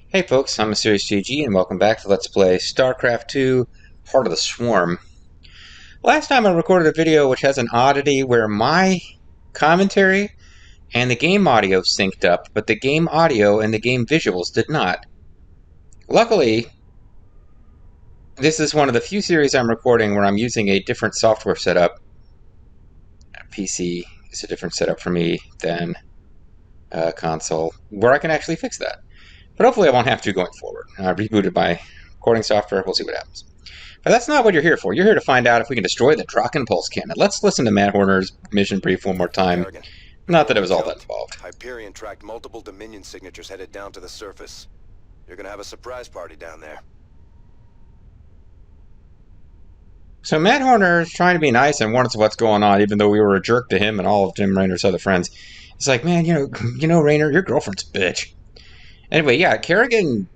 Hey folks, I'm Mysterious GG and welcome back to Let's Play Starcraft 2 Heart of the Swarm. Last time I recorded a video which has an oddity where my commentary and the game audio synced up, but the game audio and the game visuals did not. Luckily, this is one of the few series I'm recording where I'm using a different software setup. PC is a different setup for me than console, where I can actually fix that. But hopefully I won't have to going forward. I rebooted my recording software, we'll see what happens. But that's not what you're here for. You're here to find out if we can destroy the Draken Pulse Cannon. Let's listen to Matt Horner's mission brief one more time. Kerrigan, Not that it was all that involved. Hyperion tracked multiple Dominion signatures headed down to the surface. You're gonna have a surprise party down there. So Matt Horner is trying to be nice and warns us what's going on, even though we were a jerk to him and all of Jim Raynor's other friends. It's like, man, you know, Raynor, your girlfriend's a bitch. Anyway, yeah, Kerrigan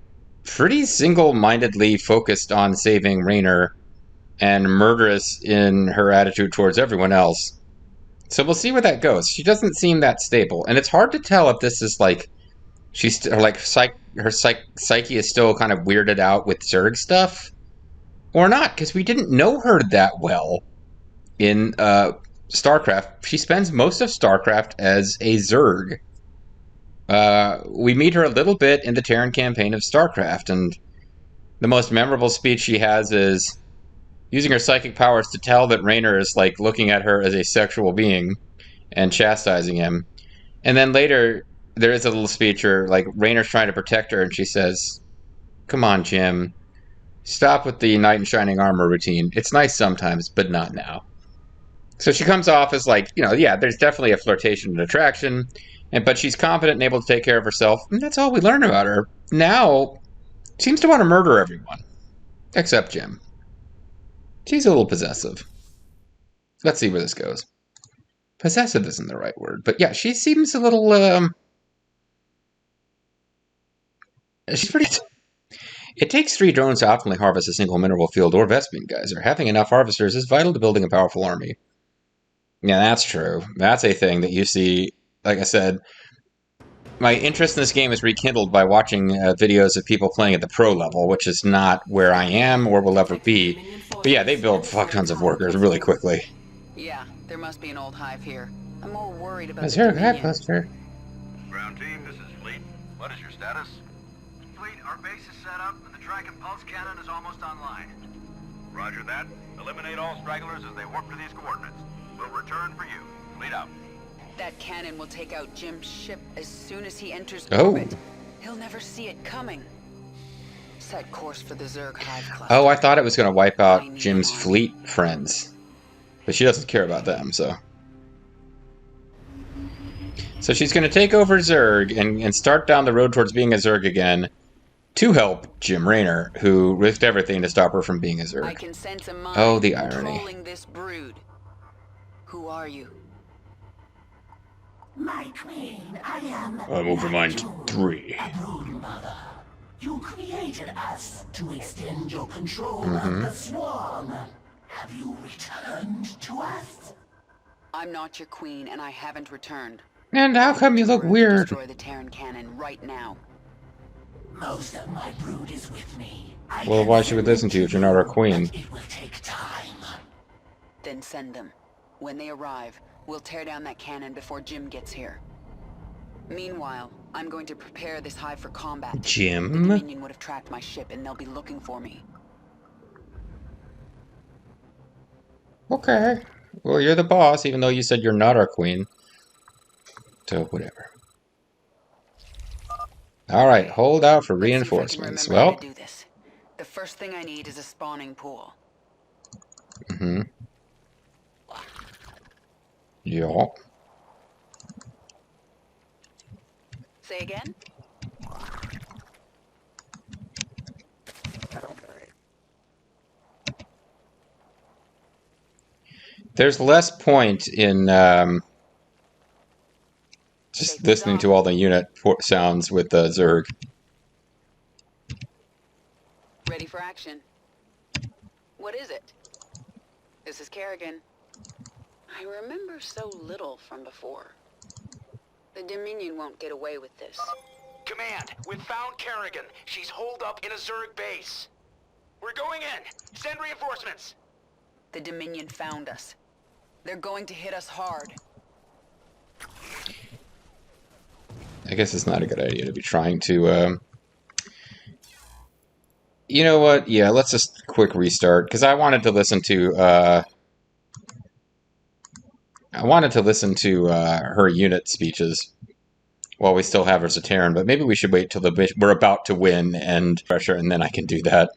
pretty single-mindedly focused on saving Raynor and murderous in her attitude towards everyone else. So we'll see where that goes. She doesn't seem that stable, and it's hard to tell if this is like she's like her psyche is still kind of weirded out with Zerg stuff or not, because we didn't know her that well in Starcraft. She spends most of Starcraft as a Zerg. We meet her a little bit in the Terran campaign of Starcraft, and the most memorable speech she has is using her psychic powers to tell that Raynor is like looking at her as a sexual being and chastising him. And then later, there is a little speech where like Raynor's trying to protect her, and she says, "Come on, Jim, stop with the knight in shining armor routine. It's nice sometimes, but not now." So she comes off as like, yeah, there's definitely a flirtation and attraction, but she's confident and able to take care of herself, and that's all we learn about her. Now, seems to want to murder everyone, except Jim. She's a little possessive. Let's see where this goes. Possessive isn't the right word, but yeah, she seems a little, she's pretty... It takes 3 drones to optimally harvest a single mineral field or Vespene geyser. Having enough harvesters is vital to building a powerful army. Yeah, that's true. That's a thing that you see. Like I said, my interest in this game is rekindled by watching videos of people playing at the pro level, which is not where I am or will ever be. But yeah, they build fuck tons of workers really quickly. Yeah, there must be an old hive here. I'm more worried about Is the there a Dominion. hive cluster? Ground team, this is Fleet. What is your status? Fleet, our base is set up and the Draken Pulse Cannon is almost online. Roger that. Eliminate all stragglers as they warp to these coordinates. We'll return for you. Fleet out. That cannon will take out Jim's ship as soon as he enters Oh. orbit. He'll never see it coming. Set course for the Zerg hive cluster. Oh, I thought it was going to wipe out Jim's fleet friends. But she doesn't care about them, so... So she's going to take over Zerg and start down the road towards being a Zerg again to help Jim Raynor, who risked everything to stop her from being a Zerg. I can sense a mind Oh, the irony. controlling this brood. Who are you? My queen, I am... I'm over mine 3. A brood mother. You created us to extend your control of the swarm. Have you returned to us? I'm not your queen, and I haven't returned. And how come you look Brood to weird? Destroy the Terran cannon right now. Most of my brood is with me. Well, why should we listen to you if you're not our queen? It will take time. Then send them. When they arrive, we'll tear down that cannon before Jim gets here. Meanwhile, I'm going to prepare this hive for combat. The Jim? Dominion would have tracked my ship, and they'll be looking for me. Okay. Well, you're the boss, even though you said you're not our queen. So, whatever. Alright, hold out for Let's see if I can reinforcements. remember how Well, to do this. The first thing I need is a spawning pool. yeah. Say again? There's less point in just listening to all the unit sounds with the Zerg. Ready for action. What is it? This is Kerrigan. I remember so little from before. The Dominion won't get away with this. Command, we've found Kerrigan. She's holed up in a Zerg base. We're going in. Send reinforcements. The Dominion found us. They're going to hit us hard. I guess it's not a good idea to be trying to, You know what? Yeah, let's just quick restart, because I wanted to listen to, her unit speeches while we still have her as a Terran, but maybe we should wait till we're about to win and pressure, and then I can do that.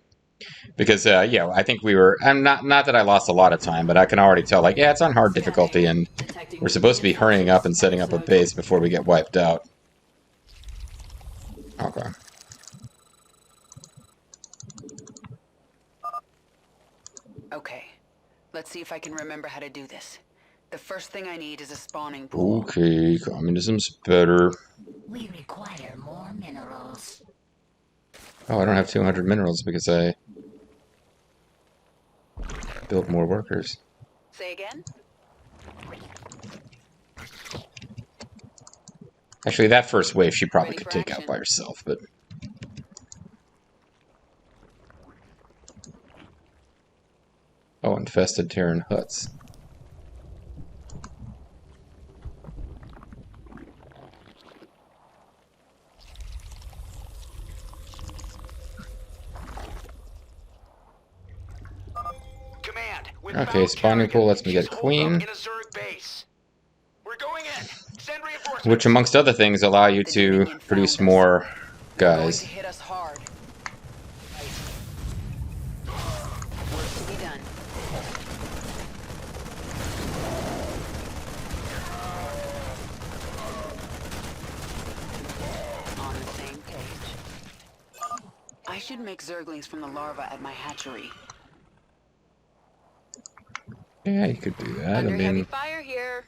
Because, yeah, I think we were... I'm not that I lost a lot of time, but I can already tell, like, yeah, it's on hard difficulty, and we're supposed to be hurrying up and setting up a base before we get wiped out. Okay. Okay. Let's see if I can remember how to do this. The first thing I need is a spawning pool. Okay, communism's better. We require more minerals. Oh, I don't have 200 minerals because I built more workers. Say again? Actually, that first wave she probably Ready could for take out action. by herself, but... Oh, infested Terran huts. Command, we've Okay, found spawning Kerrigan. pool lets me She's get a holed queen. up in a Zerg base. We're going in. Send reinforcements. Which, amongst other things, allow you The to Dominion produce found us. more They're going guys. to hit us hard. Work to be done. On the same page. I should make Zerglings from the larva at my hatchery. Yeah, you could do that. Under I heavy mean, fire here.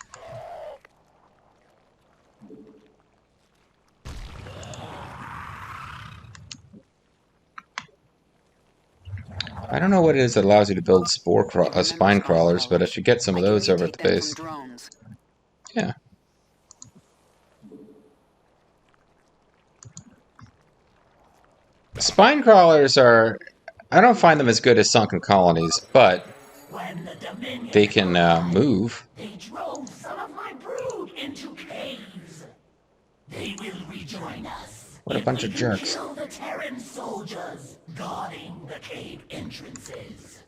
I don't know what it is that allows you to build spine crawlers, but I should get some of I can those over at mutate the them base. from drones. Yeah. Spine crawlers are... I don't find them as good as sunken colonies, but When the Dominion they can move. they drove some of my brood into caves. They will rejoin us. What a if bunch we of can jerks. Kill the Terran soldiers guarding the cave entrances.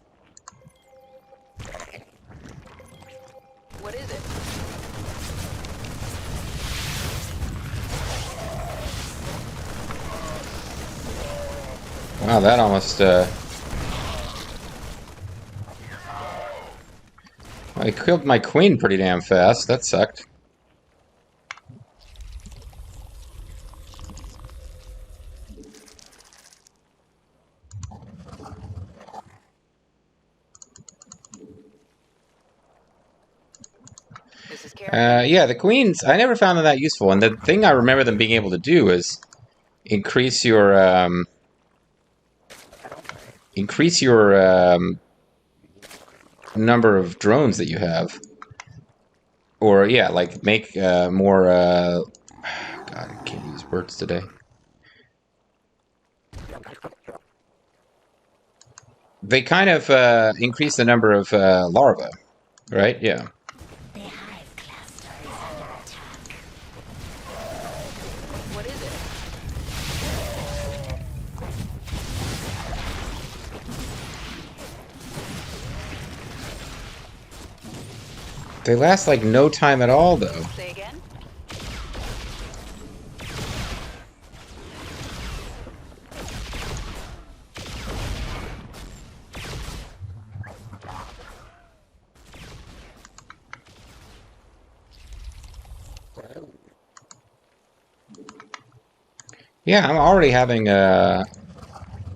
What is it? Wow, that almost... I killed my queen pretty damn fast. That sucked. This is Kerrigan. Yeah, the queens, I never found them that useful. And the thing I remember them being able to do is increase your number of drones that you have. Or, yeah, like, make more, God, I can't use words today. They kind of increase the number of larvae, right? Yeah. The hive cluster is under attack. What is it? They last, like, no time at all, though. Say again? Yeah, I'm already having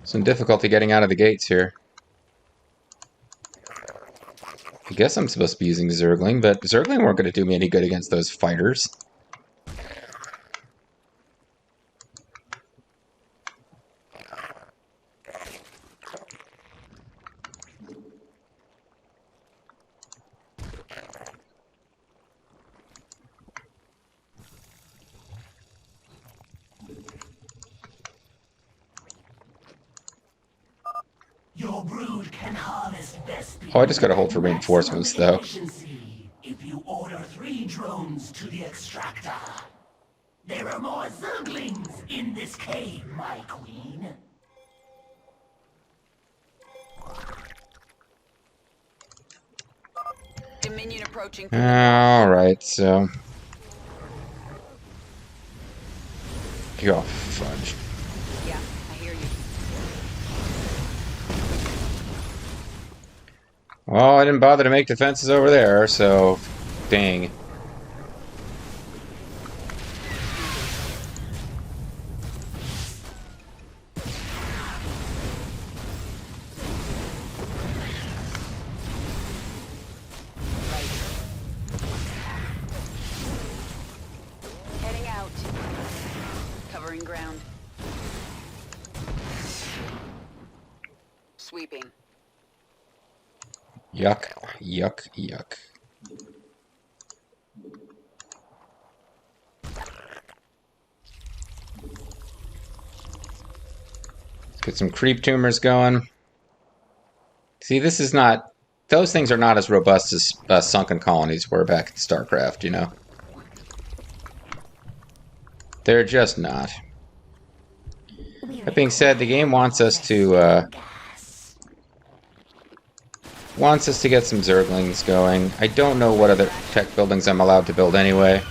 some difficulty getting out of the gates here. I guess I'm supposed to be using Zergling, but Zergling weren't going to do me any good against those fighters. Your brood can harvest best. Oh, I just gotta hold for reinforcements, though. If you order 3 drones to the extractor. There are more zerglings in this cave, my queen. Dominion approaching. Alright, so... Oh, fudge. Yeah, I hear you. Well, I didn't bother to make defenses over there, so... Dang. Heading out. Covering ground. Sweeping. Yuck, yuck, yuck. Get some creep tumors going. See, this is not... Those things are not as robust as sunken colonies were back in Starcraft, you know? They're just not. That being said, the game wants us to... wants us to get some Zerglings going. I don't know what other tech buildings I'm allowed to build anyway.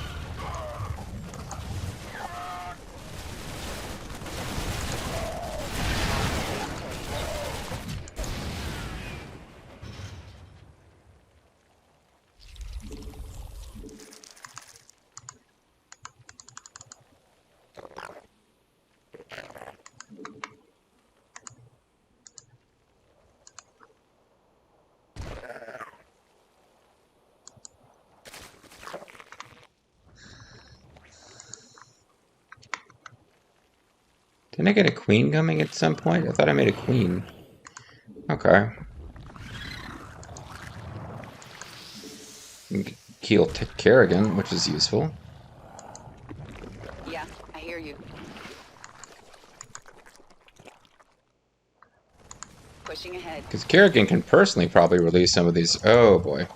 Didn't I get a queen coming at some point? I thought I made a queen. Okay. Kill Kerrigan, which is useful. Yeah, I hear you. Pushing ahead. Because Kerrigan can personally probably release some of these. Oh boy.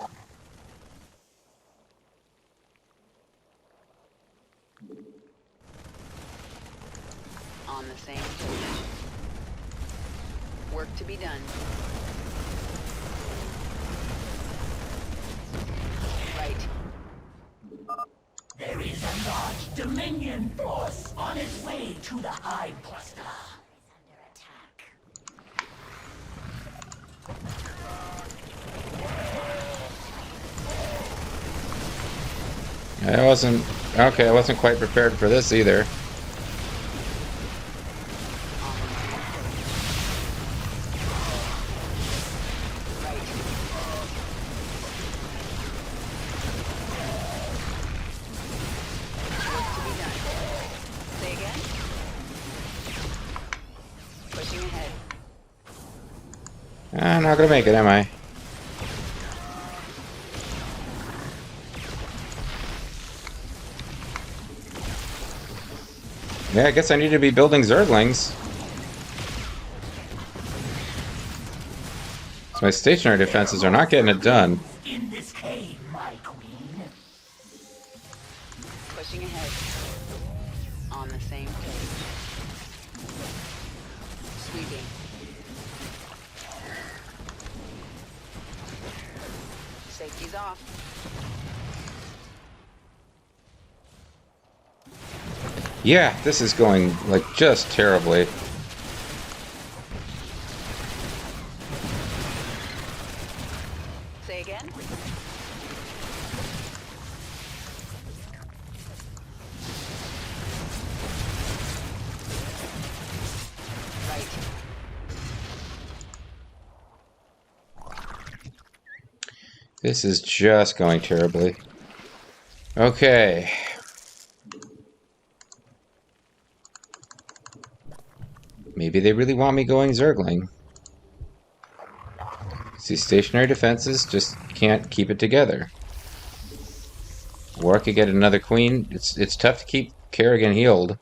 On the same page. Work to be done. Right. There is a large Dominion force on its way to the Hive Cluster. I wasn't... Okay, I wasn't quite prepared for this either. I'm not gonna make it, am I? Yeah, I guess I need to be building Zerglings. So my stationary defenses are not getting it done. In this cave, my queen. Pushing ahead. On the same page. Sweeping. Safety's off. Yeah, this is going, like, just terribly. Say again? Right. This is just going terribly. Okay. Maybe they really want me going Zergling. See, stationary defenses just can't keep it together. Or I could get another queen. It's tough to keep Kerrigan healed.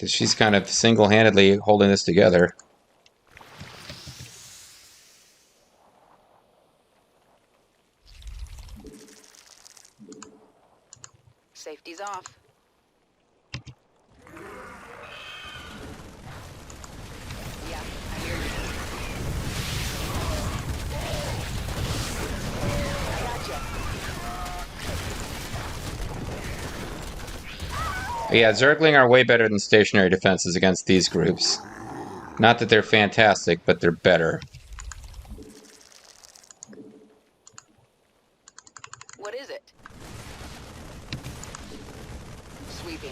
Because she's kind of single-handedly holding this together. Safety's off. Yeah, I hear you. I gotcha. Yeah, Zergling are way better than stationary defenses against these groups. Not that they're fantastic, but they're better. What is it? Sweeping.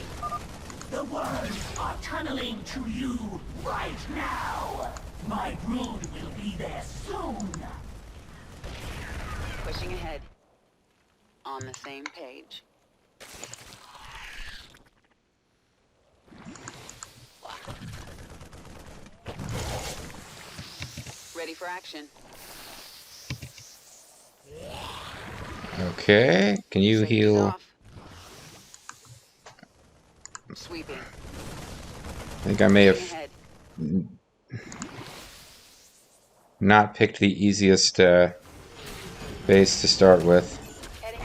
The worms are tunneling to you right now. My brood will be there soon. Pushing ahead. On the same page. Ready for action. Okay, can you Safety's heal? off. Sweeping. I think I may Pushing have ahead. not picked the easiest base to start with. Heading.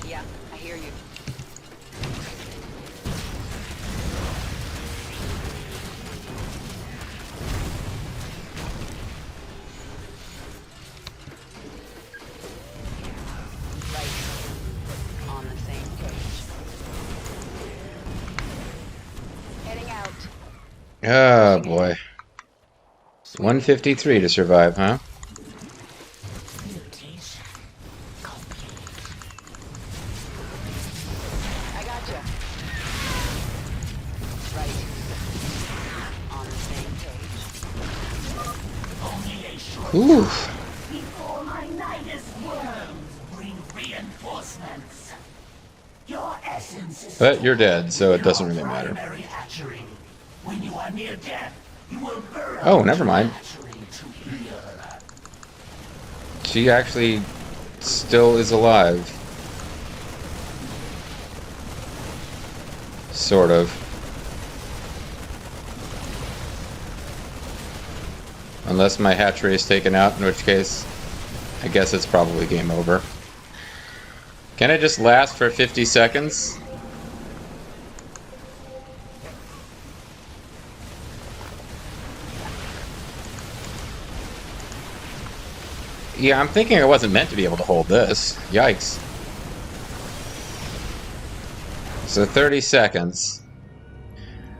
Yeah, I hear you. Right. On the same page. Heading out. Oh boy. 153 to survive, huh? Mutation complete. I gotcha. Right. On the same page. Only a short Oof. before my Nidus worms bring reinforcements. Your essence is But you're dead, so it doesn't really your matter. primary hatchery. When you are near death, you will burrow Oh, never mind. hatchery to heal. She actually still is alive. Sort of. Unless my hatchery is taken out, in which case, I guess it's probably game over. Can it just last for 50 seconds? Yeah, I'm thinking I wasn't meant to be able to hold this. Yikes. So 30 seconds.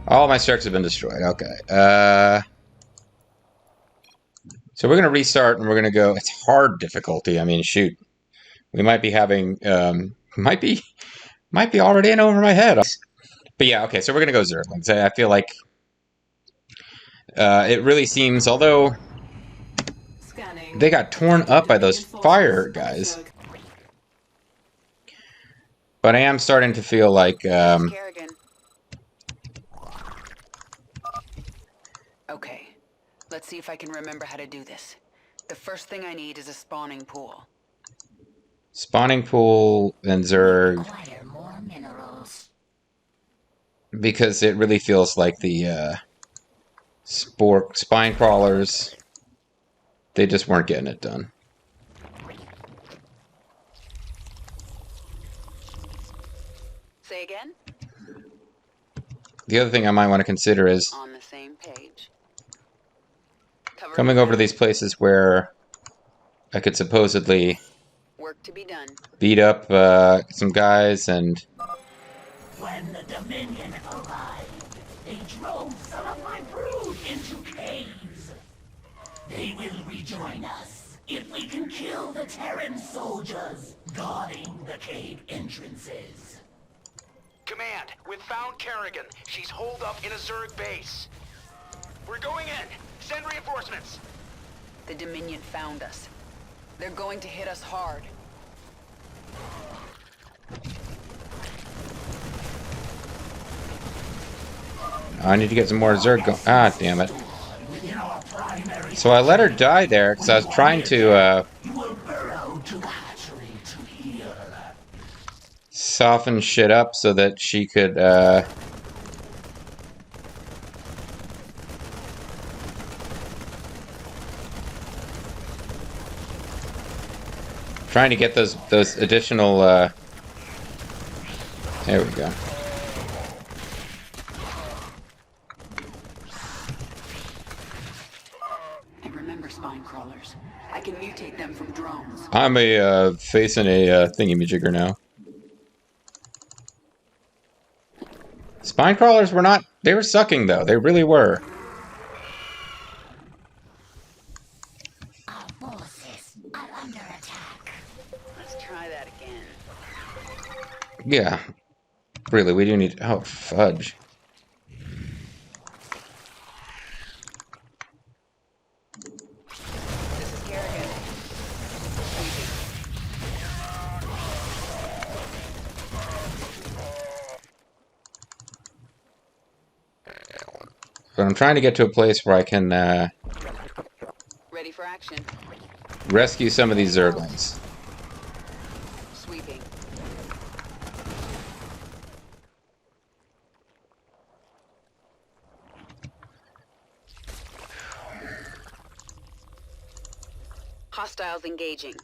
All my structures have been destroyed. Okay. So we're going to restart and we're going to go... It's hard difficulty. I mean, shoot. We might be having... might be already in over my head. But yeah, okay. So we're going to go Zerglings. I feel like... it really seems... Although... They got torn up by those fire guys. But I am starting to feel like... Kerrigan. Okay. Let's see if I can remember how to do this. The first thing I need is a spawning pool. Spawning pool and Zerg... Acquire more minerals. Because it really feels like the spine crawlers... They just weren't getting it done. Say again? The other thing I might want to consider is On the same page. coming over to these places where I could supposedly Work to be done. beat up some guys and... When the Dominion arrived, they drove some of my brood into caves. They will rejoin us if we can kill the Terran soldiers guarding the cave entrances. Command, we've found Kerrigan. She's holed up in a Zerg base. We're going in. Send reinforcements. The Dominion found us. They're going to hit us hard. I need to get some more Zerg going. Ah, damn it. Within our primary So I let her die there because I was trying to you will burrow to the hatchery to heal. soften shit up so that she could, trying to get those additional, there we go. And remember, spine crawlers. I can mutate them from drones. I'm facing a thingy-majigger now. Spine crawlers were not... They were sucking, though. They really were. Our forces are under attack. Let's try that again. Yeah. Really, we do need... Oh, fudge. This is Kerrigan. But I'm trying to get to a place where I can Ready for action. rescue some of these Zerglings. Sweeping. Hostiles engaging.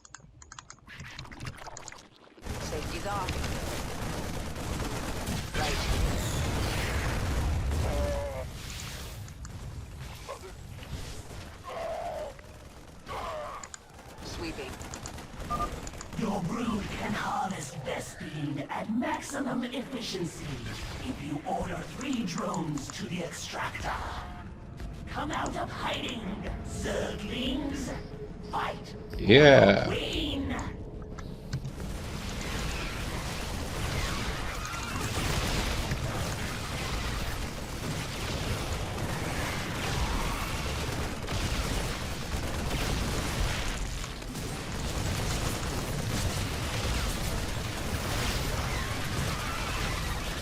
Safety's off. Right. Sweeping. Your brood can harness Vespene at maximum efficiency if you order 3 drones to the extractor. Come out of hiding, Zerglings. Fight. Yeah. Queen.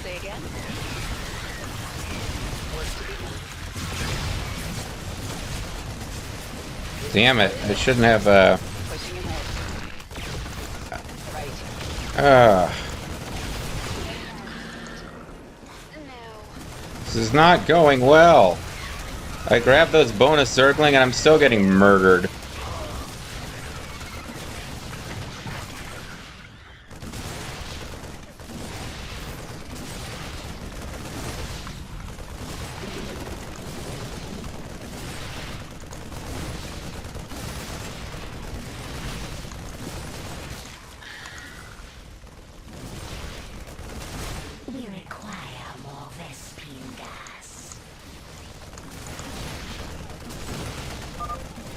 Say again. What's to be done? Damn it. I shouldn't have, Pushing ahead. Right. This is not going well. I grabbed those bonus Zergling and I'm still getting murdered. We require more Vespene gas.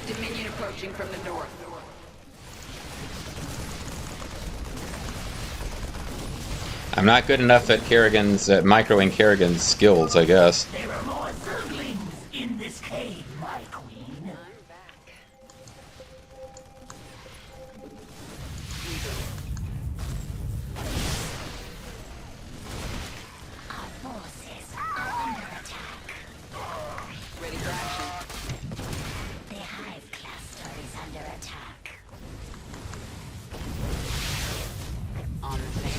Dominion approaching from the north. I'm not good enough at Kerrigan's, microing Kerrigan's skills, I guess. There are more Zerglings in this cave, my queen. I'm back. Our forces are under attack. Ready for action. The hive cluster is under attack. On the same.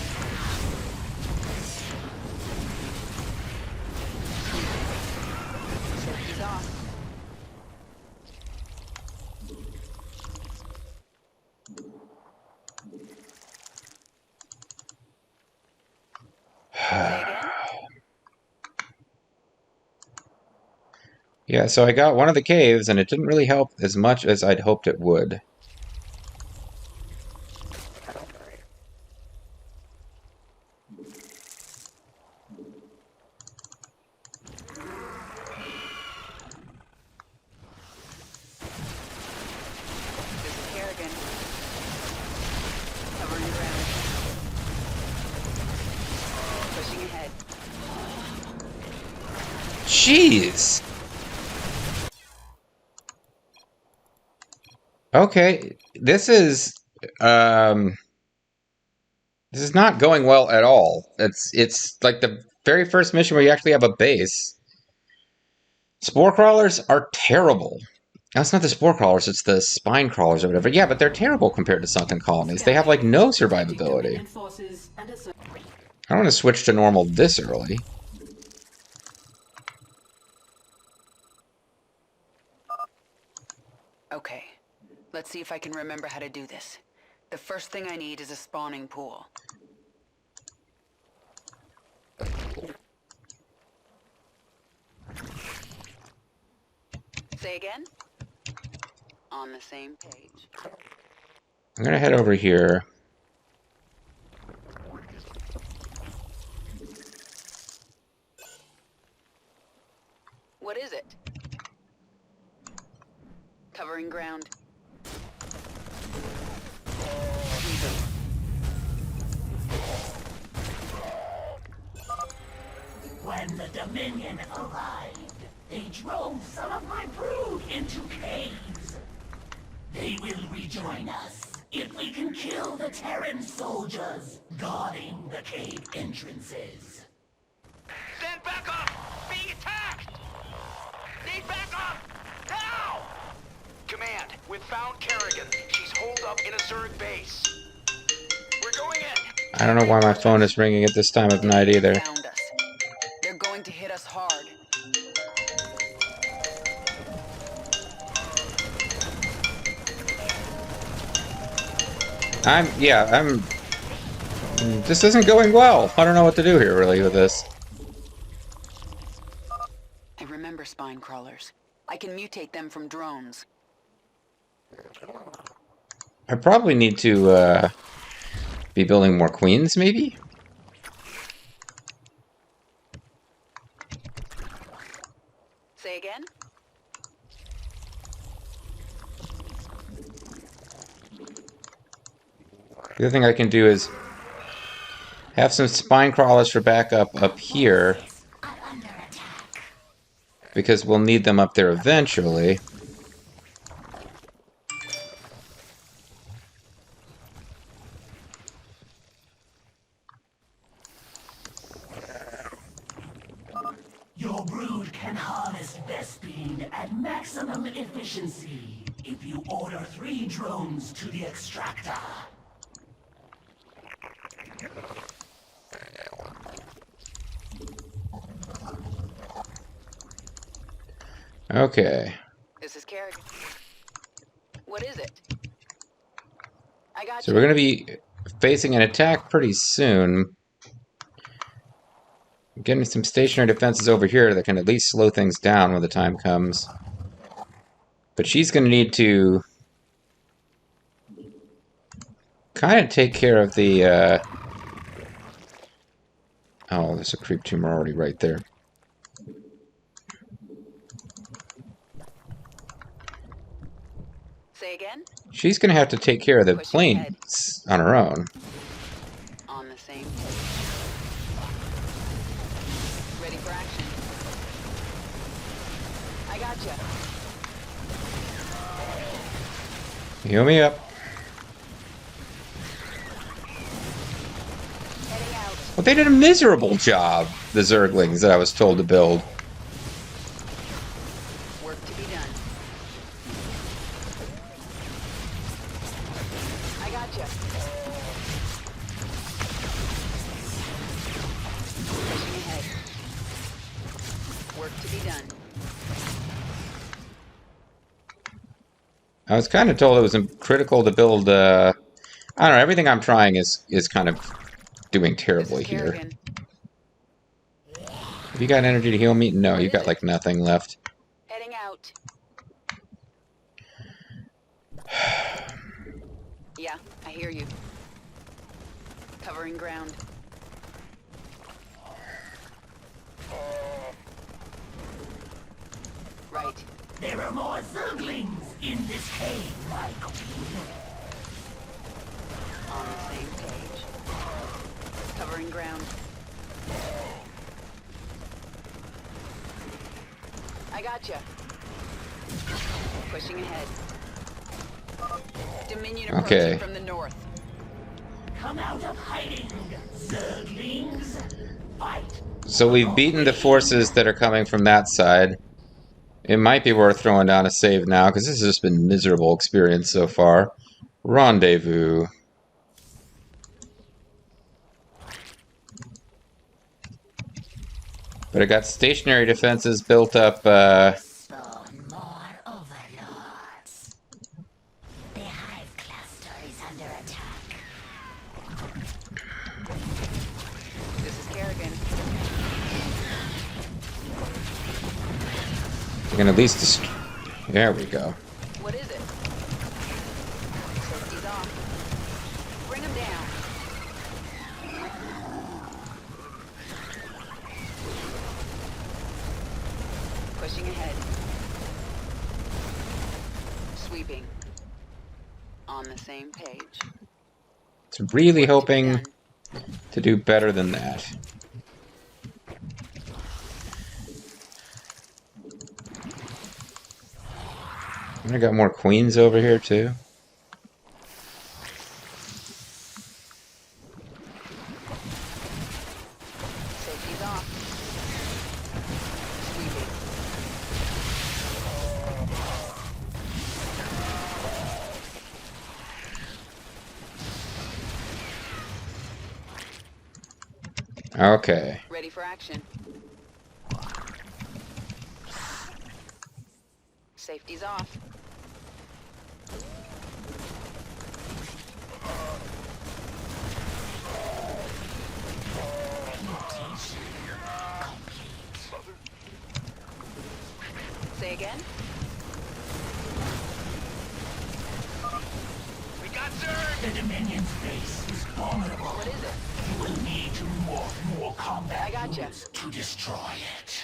Safety's off. Say again. Yeah, so I got one of the caves and it didn't really help as much as I'd hoped it would. This is Kerrigan. Covering ground. Pushing ahead. Jeez! Okay, this is not going well at all. It's like the very first mission where you actually have a base. Spore crawlers are terrible. That's not the spore crawlers, it's the spine crawlers or whatever. Yeah, but they're terrible compared to sunken colonies. They have like no survivability. I don't want to switch to normal this early. Okay, let's see if I can remember how to do this. The first thing I need is a spawning pool. Say again? On the same page. I'm gonna head over here. What is it? Covering ground. When the Dominion arrived, they drove some of my brood into caves. They will rejoin us if we can kill the Terran soldiers guarding the cave entrances. Stand back up! Being attacked! Need backup! Now! Command, we've found Kerrigan. She's holed up in a Zerg base. We're going in! I don't know why my phone is ringing at this time of night either. Found us. They're going to hit us hard. This isn't going well. I don't know what to do here, really, with this. I remember spine crawlers. I can mutate them from drones. I probably need to, be building more queens, maybe? Say again? The other thing I can do is have some spine crawlers for backup up here, because we'll need them up there eventually. Your brood can harvest Vespine at maximum efficiency if you order 3 drones to the extractor. Okay. This is Kerrigan. What is it? I got So you. we're going to be facing an attack pretty soon. I'm getting some stationary defenses over here that can at least slow things down when the time comes. But she's going to need to kind of take care of the... Oh, there's a creep tumor already right there. Say again? She's going to have to take care of the planes on her own. On the same page. Ready for action. I gotcha. Heal me up. Heading out. Well, they did a miserable job, the Zerglings that I was told to build. Work to be done. I gotcha. Pushing ahead. Work to be done. I was kind of told it was critical to build, I don't know, everything I'm trying is kind of doing terribly here. Kerrigan. Have you got energy to heal me? No, you got like nothing left. Heading out. Yeah, I hear you. Covering ground. Right. There are more Zerglings in this cave, my queen. On the same page. Covering ground. I gotcha. Pushing ahead. Dominion approaching Okay. from the north. Come out of hiding, Zerglings. Fight. So we've beaten the forces that are coming from that side. It might be worth throwing down a save now, because this has just been miserable experience so far. Rendezvous. But I got stationary defenses built up, Spawn more overlords. The hive cluster is under attack. This is Kerrigan. I can at least there we go. What is it? Safety's off. Bring him down. Pushing ahead. Sweeping. On the same page. It's really Work to be hoping done. to do better than that. I got more queens over here too. Safety's off. Sweeping. Okay. Ready for action. Safety's off. Say again? We got Zerg! The Dominion's base is vulnerable. What is it? You will need to morph more combat I gotcha. units to destroy it.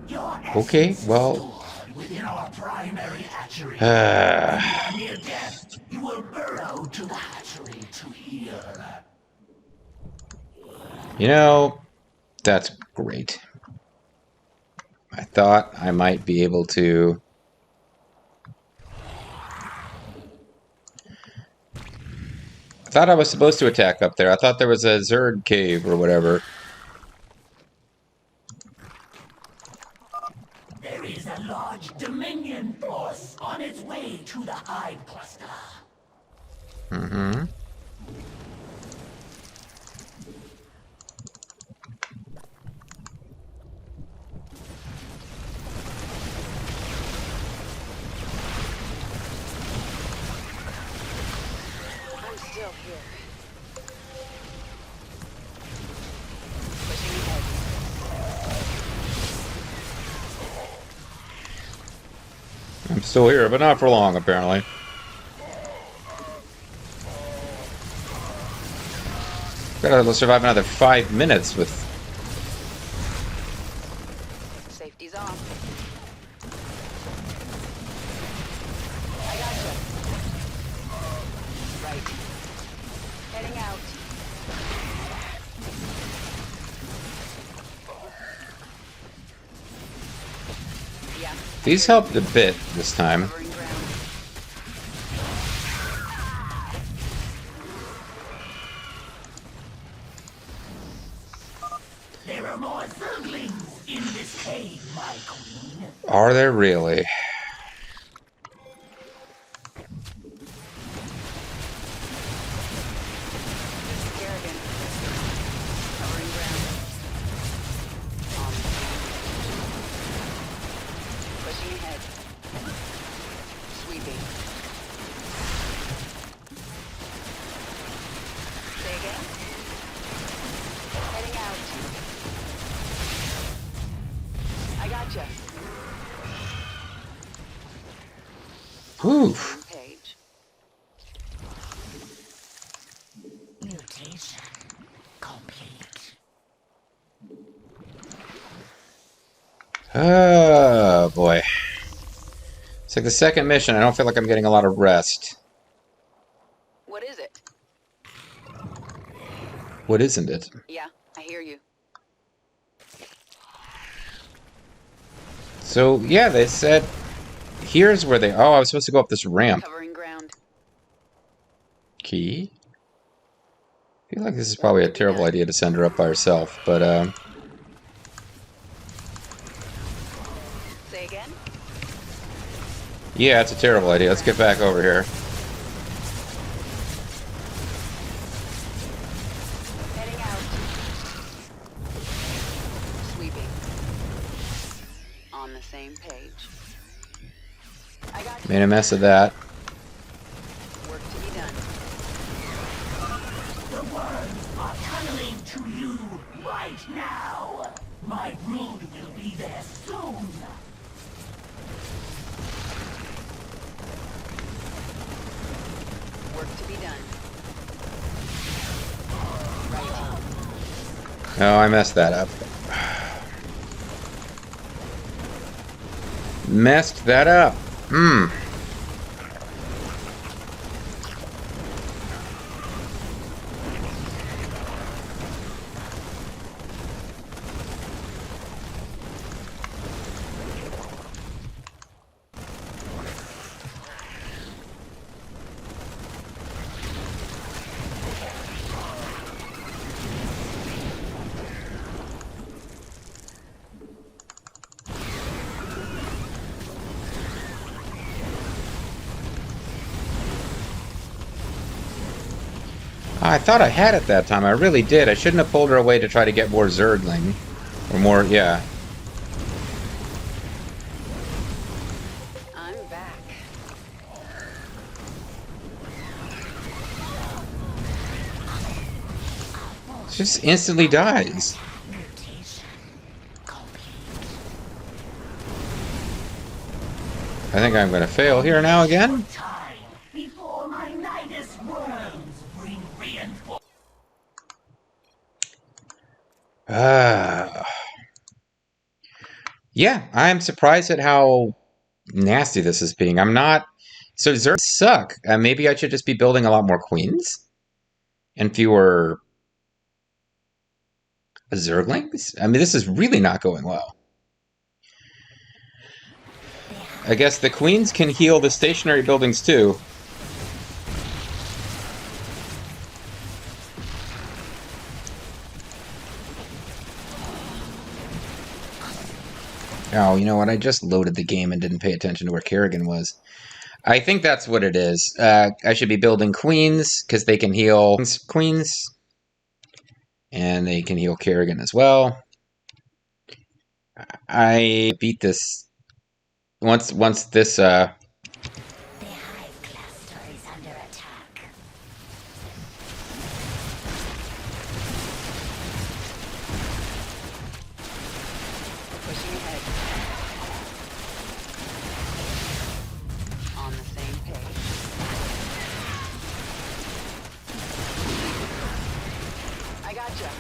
Your Okay, essence is well. stored within our primary hatchery. Uh, Near death, you will burrow to the hatchery to heal. you know, that's great. I thought I might be able to. I thought I was supposed to attack up there. I thought there was a Zerg cave or whatever. There is a large Dominion force on its way to the hive cluster. Mm-hmm. I'm still here. Pushing ahead. I'm still here, but not for long, apparently. Gotta survive another 5 minutes with. Safety's off. I gotcha. Right. Heading out. Yeah. These helped a bit this time. Covering ground. There are more Zerglings in this cave, my queen. Are there really? Kerrigan. Covering ground. On. Pushing ahead. Sweeping. Say again? Heading out. I gotcha. Whew. Page. Mutation complete. Oh boy. It's like the second mission. I don't feel like I'm getting a lot of rest. What is it? What isn't it? Yeah, I hear you. So yeah, they said here's where they. Oh, I was supposed to go up this ramp. Covering ground. Key. I feel like this is probably a terrible idea to send her up by herself, but Say again? Yeah, it's a terrible idea. Let's get back over here. Heading out. Sweeping. On the same page. I got you. Made a mess of that. Work to be done. The worms are tunneling to you right now. My brood will be there soon. Work to be done. Right. Oh, I messed that up. Messed that up. I thought I had it that time. I really did. I shouldn't have pulled her away to try to get more Zergling. Or more, yeah. I'm back. She just instantly dies. I think I'm going to fail here now again. Time before my Nidus worms bring reinforcements. Yeah, I'm surprised at how nasty this is being. I'm not... So Zergs suck. Maybe I should just be building a lot more queens? And fewer... Zerglings? I mean, this is really not going well. I guess the queens can heal the stationary buildings too. Oh, you know what? I just loaded the game and didn't pay attention to where Kerrigan was. I think that's what it is. I should be building queens, because they can heal queens. And they can heal Kerrigan as well. I beat this... Once this... The hive cluster is under attack. Pushing ahead. On the same page. I gotcha.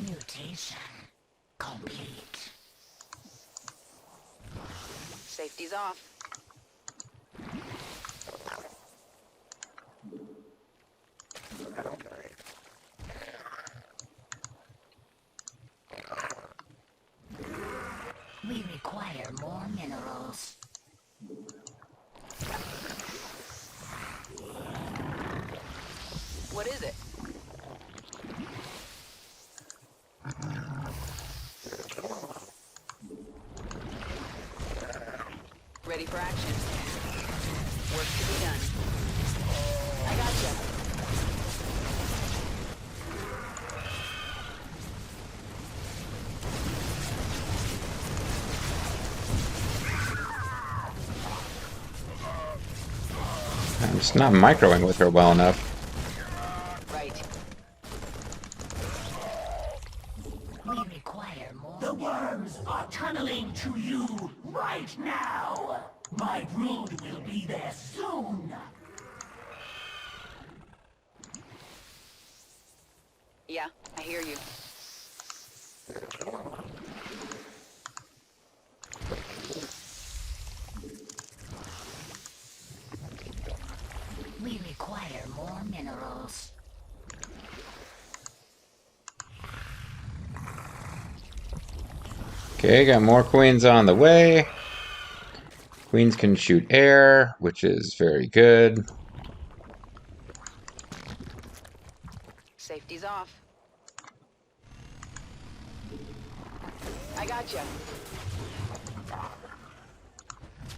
Mutation complete. Safety's off. We require more minerals. What is it? Ready for action. Work to be done. I gotcha. I'm just not microing with her well enough. Right. We require more. The worms are tunneling to you right now. My brood will be there soon. Yeah, I hear you. We require more minerals. Okay, got more queens on the way. Queens can shoot air, which is very good. Safety's off. I gotcha.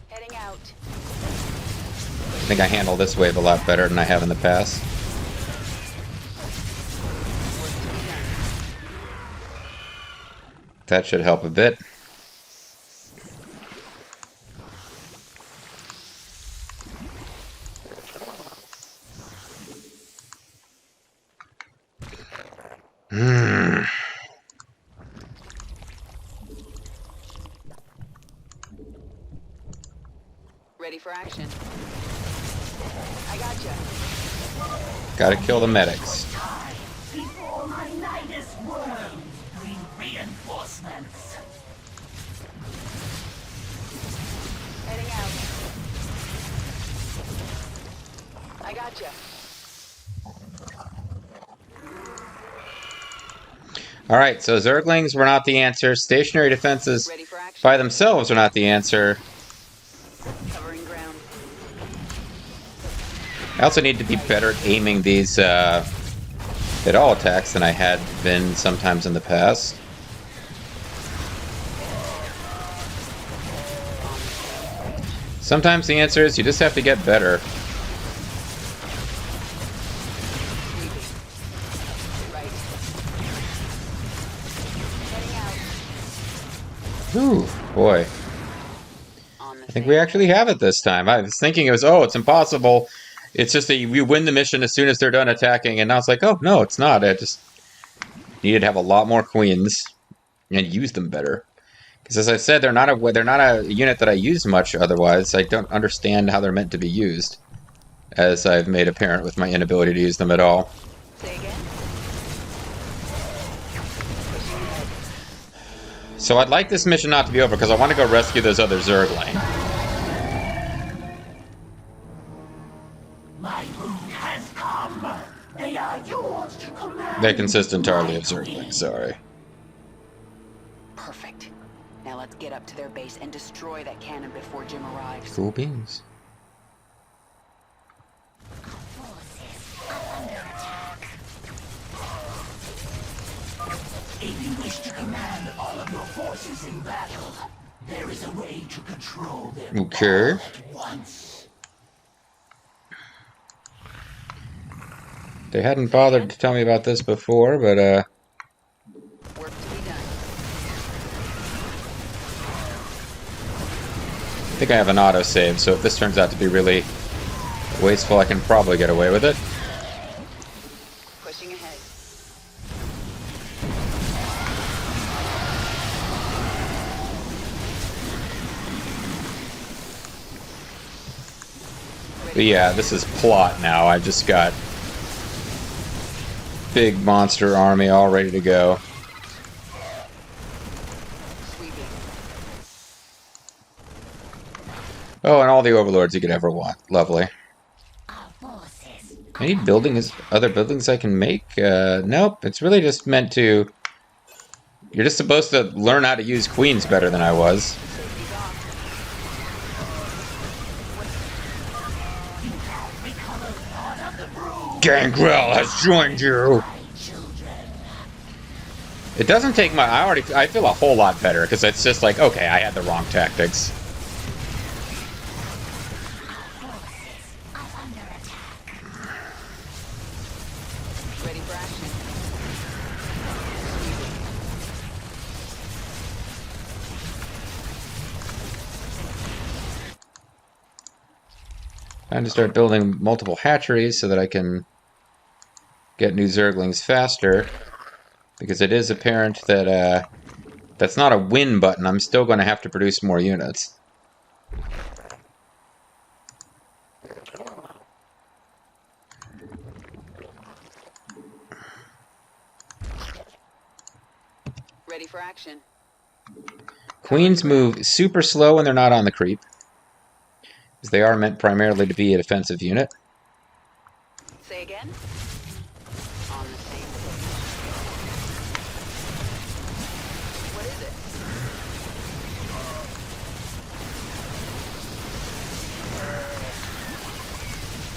Heading out. I think I handle this wave a lot better than I have in the past. That should help a bit. Ready for action. I gotcha. Gotta kill the medics. Before my Nidus world bring reinforcements. Heading out. I gotcha. Alright, so Zerglings were not the answer. Stationary defenses Ready for action. by themselves are not the answer. Covering ground. I also need to be better at aiming these hit-all attacks than I had been sometimes in the past. Sometimes the answer is you just have to get better. Right. Heading out. Ooh, boy. On the I think we actually have it this time. I was thinking it was, oh, it's impossible. It's just that you win the mission as soon as they're done attacking, and now it's like, oh, no, it's not. I just needed to have a lot more queens and use them better. Because as I said, they're not a unit that I use much otherwise. I don't understand how they're meant to be used, as I've made apparent with my inability to use them at all. Say again. So I'd like this mission not to be over, because I want to go rescue those other Zergling. My moon has come. They are yours to command. They consist entirely of Zerglings, sorry. Perfect. Now let's get up to their base and destroy that cannon before Jim arrives. Cool beans. If you wish to command all of your forces in battle, there is a way to control them Okay. all at once. They hadn't bothered to tell me about this before, but Work to be done. I think I have an autosave, so if this turns out to be really wasteful, I can probably get away with it. Pushing ahead. But yeah, this is plot now. I've just got big monster army all ready to go. Sweeping. Oh, and all the overlords you could ever want. Lovely. Our forces. Any buildings, other buildings I can make? Nope. It's really just meant to... You're just supposed to learn how to use queens better than I was. Safety's off. Recover part of the brood. Gangrel has joined you! My children. It doesn't take my... I feel a whole lot better, because it's just like, okay, I had the wrong tactics. Forces are under attack. Ready for action. Time to start building multiple hatcheries so that I can get new Zerglings faster. Because it is apparent that that's not a win button. I'm still going to have to produce more units. Ready for action. Queens move super slow when they're not on the creep, because they are meant primarily to be a defensive unit. Say again. On the same page. What is it?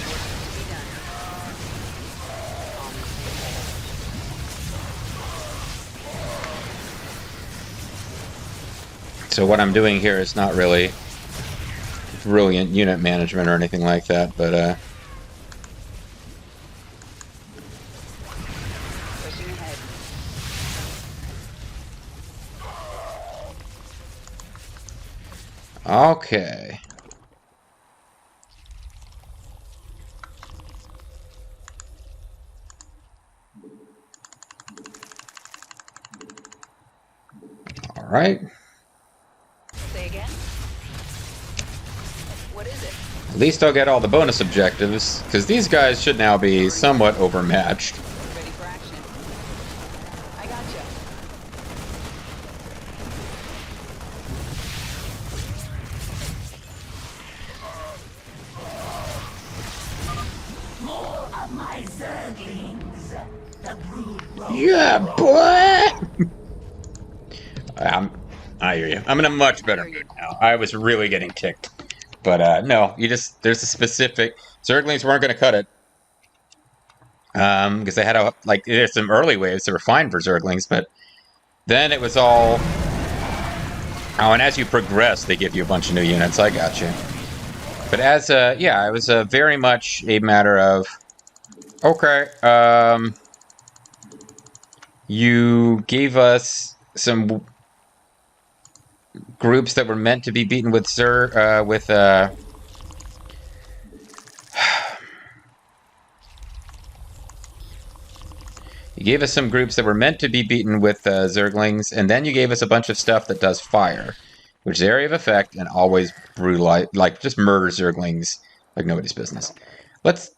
Work to be done. On the same page. So what I'm doing here is not really brilliant unit management or anything like that, but Pushing ahead. okay. All right. Say again? What is it? At least I'll get all the bonus objectives, because these guys should now be somewhat overmatched. Ready for action. I gotcha. More of my zerglings. The brood grows. Yeah, boy! I hear you. I'm in a much better mood now. I was really getting ticked. But no, there's a specific... Zerglings weren't going to cut it. Because they had there's some early waves that were fine for Zerglings, but then it was all... Oh, and as you progress, they give you a bunch of new units. I got you. But it was very much a matter of... Okay, you gave us some groups that were meant to be beaten with you gave us some groups that were meant to be beaten with Zerglings, and then you gave us a bunch of stuff that does fire, which is area of effect and always brutalize, just murder Zerglings like nobody's business. Let's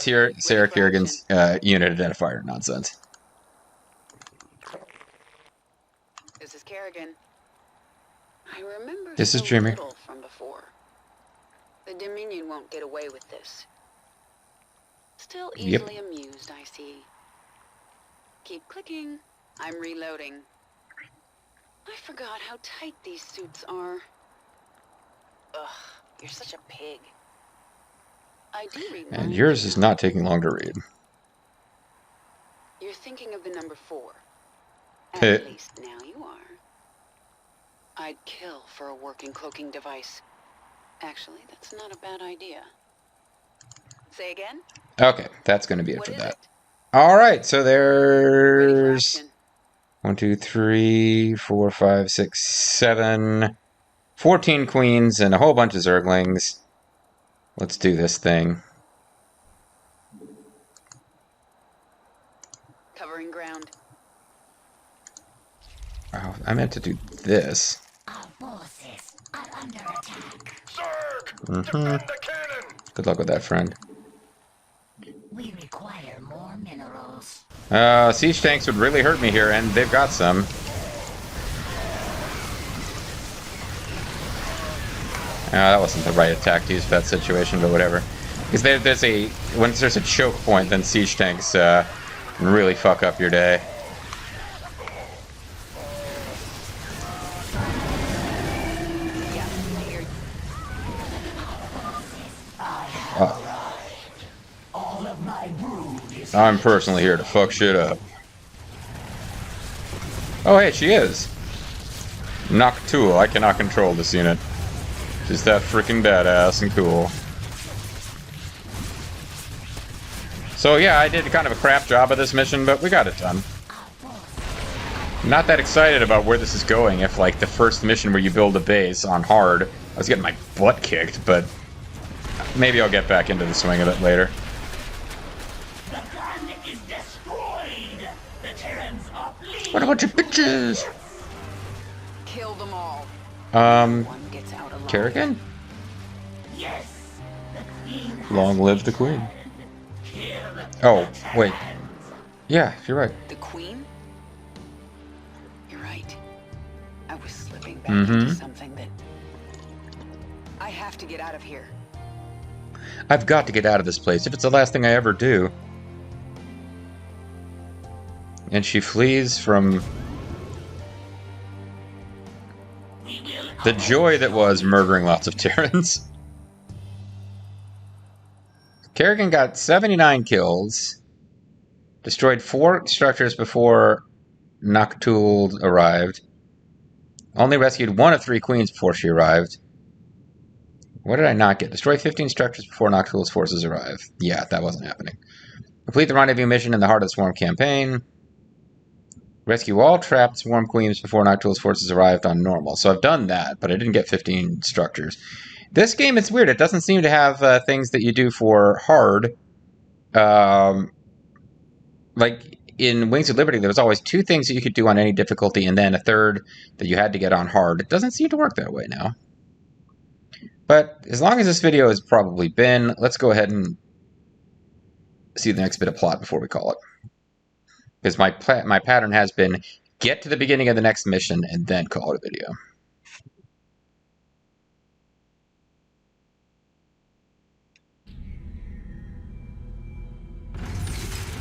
hear Sarah Kerrigan's unit identifier nonsense. This is Kerrigan. I remember This is so Jimmy. little from before. The Dominion won't get away with this. Still Yep. easily amused, I see. Keep clicking. I'm reloading. I forgot how tight these suits are. Ugh, you're such a pig. I do read And minds, yours you is know. not taking long to read. You're thinking of the number 4. Heh. At least now you are. I'd kill for a working cloaking device. Actually, that's not a bad idea. Say again? Okay, that's going to be it What for is that. it? All right, so Ready for there's action. 1, 2, 3, 4, 5, 6, 7, 14 queens and a whole bunch of Zerglings. Let's do this thing. Covering ground. Oh, I meant to do this. Our forces are under attack. Zerg! Defend the cannon! Good luck with that, friend. We require more minerals. Siege tanks would really hurt me here, and they've got some. That wasn't the right attack to use for that situation, but whatever. Because once there's a choke point, then siege tanks can really fuck up your day. Yeah, I hear you. All of my brood is I'm personally here to fuck shit up. Oh, hey, she is. Noctool. I cannot control this unit. She's that freaking badass and cool. So yeah, I did kind of a crap job of this mission, but we got it done. Not that excited about where this is going. If like the first mission where you build a base on hard, I was getting my butt kicked, but maybe I'll get back into the swing of it later. the gun is destroyed. The Terrans are fleeing. What a bunch of bitches! Kill them all. Um, One gets out alive. Kerrigan? Yes, the queen has Long live the queen. killed. Oh, wait. Yeah, you're right. The Queen? You're right. I was slipping back Mm-hmm. into something that... I have to get out of here. I've got to get out of this place if it's the last thing I ever do. And she flees from We will the joy that was murdering lots of Terrans. Kerrigan got 79 kills, destroyed 4 structures before Noctool arrived, Only rescued one of 3 queens before she arrived. What did I not get? Destroy 15 structures before Noctula's forces arrive. Yeah, that wasn't happening. Complete the Rendezvous mission in the Heart of the Swarm campaign. Rescue all trapped Swarm queens before Noctula's forces arrived on normal. So I've done that, but I didn't get 15 structures. This game, it's weird. It doesn't seem to have things that you do for hard. Like in Wings of Liberty, there was always 2 things that you could do on any difficulty, and then a third that you had to get on hard. It doesn't seem to work that way now. But as long as this video has probably been, let's go ahead and see the next bit of plot before we call it. Because my pattern has been get to the beginning of the next mission and then call it a video.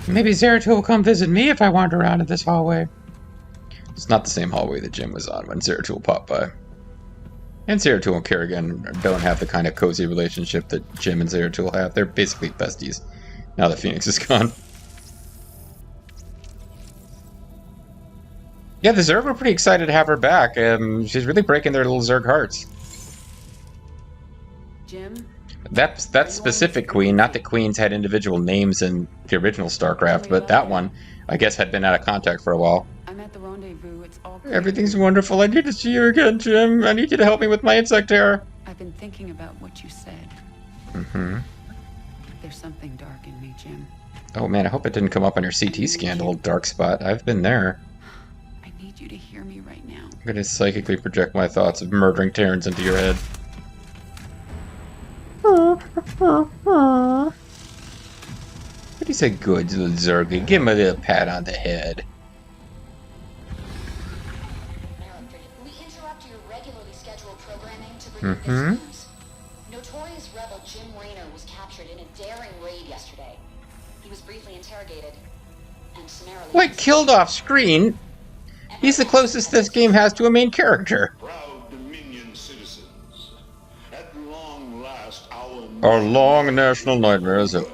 Maybe Zeratul will come visit me if I wander around in this hallway. It's not the same hallway that Jim was on when Zeratul popped by. And Zeratul and Kerrigan don't have the kind of cozy relationship that Jim and Zeratul have. They're basically besties, now that Phoenix is gone. Yeah, the Zerg were pretty excited to have her back. She's really breaking their little Zerg hearts. Jim? That specific queen, not that queens had individual names in the original Starcraft, but that one, I guess, had been out of contact for a while. I'm at the rendezvous. It's all clear. Everything's wonderful. I need to see you again, Jim. I need you to help me with my insect terror. I've been thinking about what you said. Mm-hmm. There's something dark in me, Jim. Oh man, I hope it didn't come up on your CT scan, the little dark spot. I've been there. I need you to hear me right now. I'm gonna psychically project my thoughts of murdering Terrans into your head. What do you say, good little Zergy? Give him a little pat on the head. We interrupt your regularly scheduled programming to bring you this news. Notorious rebel Jim Raynor was captured in a daring raid yesterday. He was briefly interrogated and summarily... Like, killed off screen? He's the closest this game has to a main character. Proud Dominion citizens, at long last Our long national nightmare is over.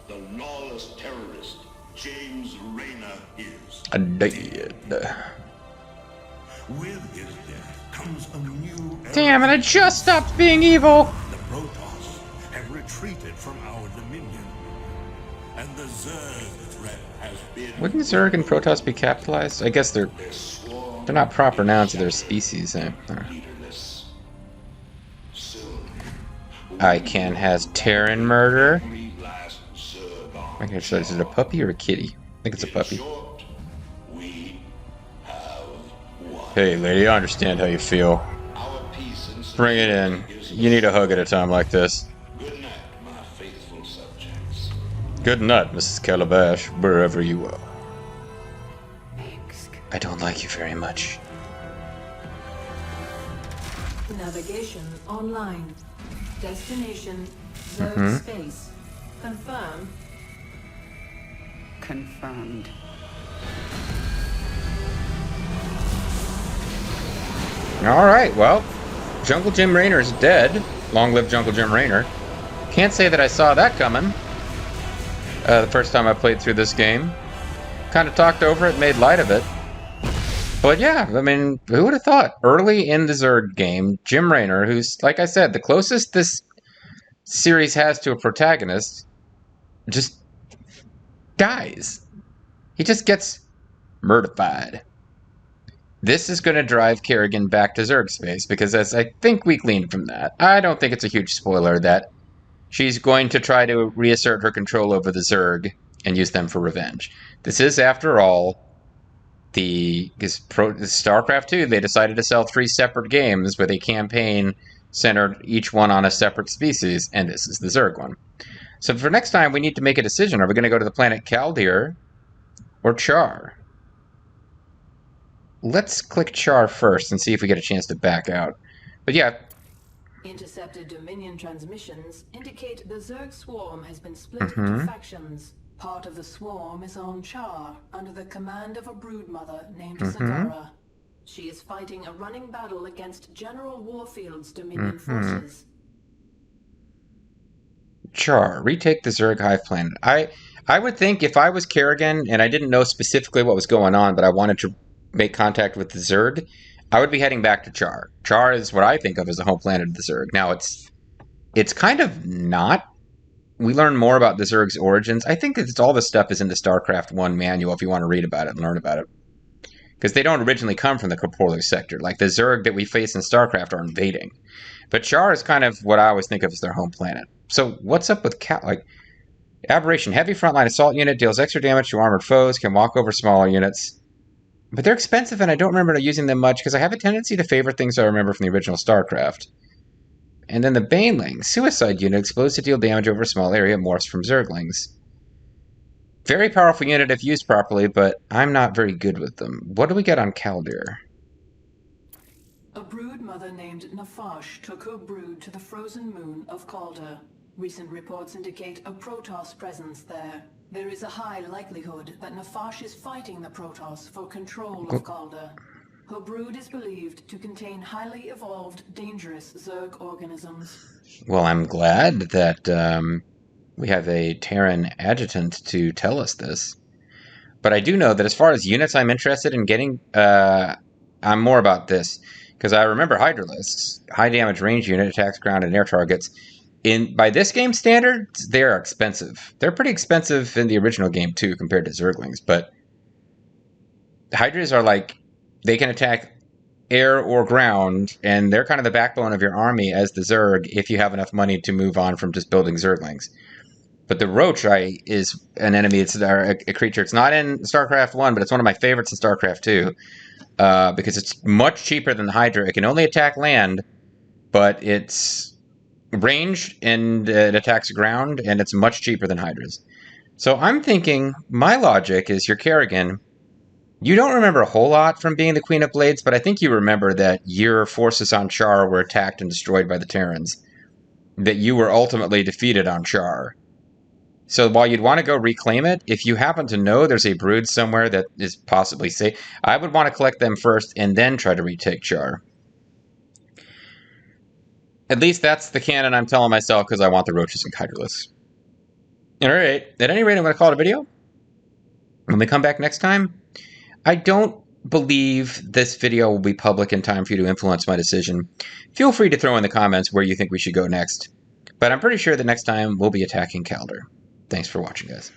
the lawless terrorist James Raynor is Dead. With his death comes a new era. Damn it, I just stopped being evil! The Protoss have retreated from our dominion, and the Zerg threat has been... Wouldn't Zerg and Protoss be capitalized? I guess they're not proper nouns of their species. leaderless. Soon, ICANN has Terran murder. every last Zerg I'm not sure, is it a puppy or a kitty? I think it's a puppy. short, we have won. Hey lady, I understand how you feel. Our peace and Bring it in. You need a hug at a time like this. good night, my faithful subjects. Good night, Mrs. Calabash, wherever you are. Thanks. I don't like you very much. Navigation online. Destination Zerg space. Confirm. Confirmed. Alright, well, Jungle Jim Raynor is dead. Long live Jungle Jim Raynor. Can't say that I saw that coming. The first time I played through this game. Kind of talked over it, made light of it. But yeah, I mean, who would have thought? Early in the Zerg game, Jim Raynor, who's, like I said, the closest this series has to a protagonist, just dies. He just gets murdified. This is going to drive Kerrigan back to Zerg space, because as I think we gleaned from that, I don't think it's a huge spoiler that she's going to try to reassert her control over the Zerg and use them for revenge. This is, after all, StarCraft 2, they decided to sell 3 separate games with a campaign centered each one on a separate species, and this is the Zerg one. So for next time, we need to make a decision. Are we going to go to the planet KALDIR or CHAR? Let's click CHAR first and see if we get a chance to back out. But yeah, Intercepted Dominion transmissions indicate the Zerg swarm has been split into factions. Part of the swarm is on CHAR under the command of a broodmother named Sagara. She is fighting a running battle against General Warfield's Dominion forces. CHAR, retake the Zerg hive planet. I would think if I was Kerrigan and I didn't know specifically what was going on, but I wanted to make contact with the Zerg, I would be heading back to CHAR. CHAR is what I think of as the home planet of the Zerg. Now, it's kind of not. We learn more about the Zerg's origins. I think it's all this stuff is in the StarCraft 1 manual if you want to read about it and learn about it. Because they don't originally come from the Corporeal sector. Like the Zerg that we face in StarCraft are invading. But CHAR is kind of what I always think of as their home planet. So what's up with Aberration? Heavy frontline assault unit deals extra damage to armored foes, can walk over smaller units. But they're expensive and I don't remember using them much because I have a tendency to favor things I remember from the original StarCraft. And then the Baneling, suicide unit, explodes to deal damage over a small area, morphs from Zerglings. Very powerful unit if used properly, but I'm not very good with them. What do we get on KALDIR? A brood mother named Nafash took her brood to the frozen moon of KALDIR. Recent reports indicate a Protoss presence there. There is a high likelihood that Nafash is fighting the Protoss for control of KALDIR. Her brood is believed to contain highly evolved, dangerous Zerg organisms. Well, I'm glad that we have a Terran adjutant to tell us this. But I do know that as far as units I'm interested in getting, I'm more about this. Because I remember Hydralisks, high damage range unit, attacks ground and air targets. By this game standards, they are expensive. They're pretty expensive in the original game too, compared to Zerglings. But Hydras are like, they can attack air or ground, and they're kind of the backbone of your army as the Zerg if you have enough money to move on from just building Zerglings. But the Roach is an enemy. It's a creature. It's not in StarCraft 1, but it's one of my favorites in StarCraft 2 because it's much cheaper than the Hydra. It can only attack land, but it's ranged and it attacks ground, and it's much cheaper than Hydras. So I'm thinking, my logic is your Kerrigan. You don't remember a whole lot from being the Queen of Blades, but I think you remember that your forces on CHAR were attacked and destroyed by the Terrans. That you were ultimately defeated on CHAR. So while you'd want to go reclaim it, if you happen to know there's a brood somewhere that is possibly safe, I would want to collect them first and then try to retake CHAR. At least that's the canon I'm telling myself because I want the Roaches and Hydralisks. Alright, at any rate, I'm going to call it a video. When we come back next time, I don't believe this video will be public in time for you to influence my decision. Feel free to throw in the comments where you think we should go next. But I'm pretty sure the next time we'll be attacking KALDIR. Thanks for watching, guys.